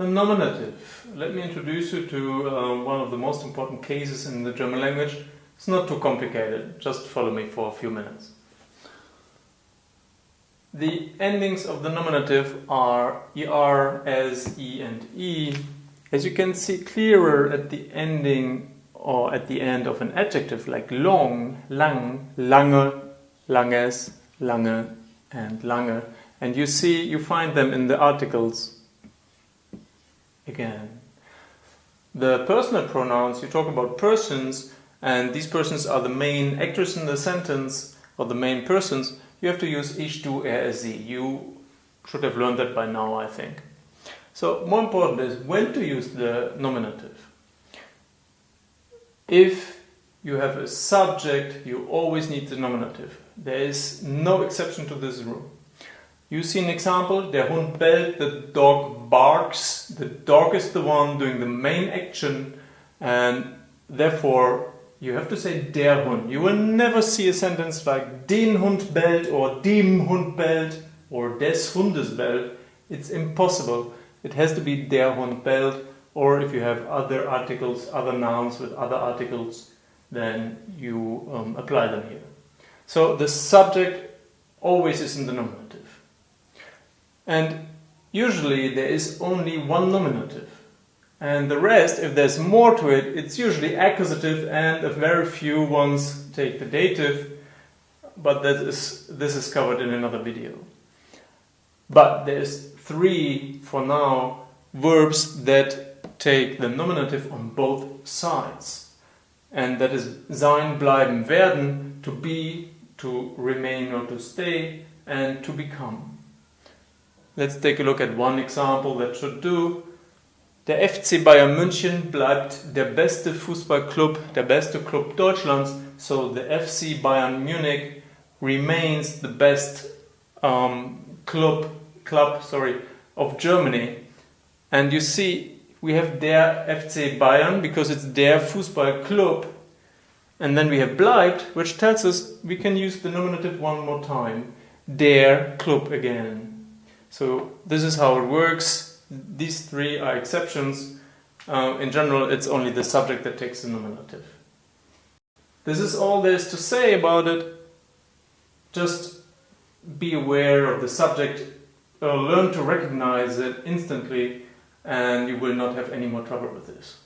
The nominative. Let me introduce you to one of the most important cases in the German language. It's not too complicated, just follow me for a few minutes. The endings of the nominative are er, as, e and e. As you can see clearer at the ending or at the end of an adjective like long, lang, lange, langes, lange and lange. And you find them in the articles again. The personal pronouns, you talk about persons, and these persons are the main actors in the sentence, or the main persons. You have to use ich, du, er, sie. You should have learned that by now, I think. So, more important is when to use the nominative. If you have a subject, you always need the nominative. There is no exception to this rule. You see an example, der Hund bellt, the dog barks. The dog is the one doing the main action, and therefore you have to say der Hund. You will never see a sentence like den Hund bellt or dem Hund bellt or des Hundes bellt. It's impossible. It has to be der Hund bellt, or if you have other articles, other nouns with other articles, then you apply them here. So the subject always is in the nominative. And usually there is only one nominative. And the rest, if there's more to it, it's usually accusative, and a very few ones take the dative, but this is covered in another video. But there's 3, for now, verbs that take the nominative on both sides. And that is sein, bleiben, werden, to be, to remain or to stay, and to become. Let's take a look at one example that should do. Der FC Bayern München bleibt der beste Fußballclub, der beste Club Deutschlands. So the FC Bayern Munich remains the best club of Germany. And you see, we have der FC Bayern because it's der Fußballclub. And then we have bleibt, which tells us we can use the nominative one more time. Der Club again. So this is how it works. These 3 are exceptions. In general, it's only the subject that takes the nominative. This is all there is to say about it. Just be aware of the subject, learn to recognize it instantly, and you will not have any more trouble with this.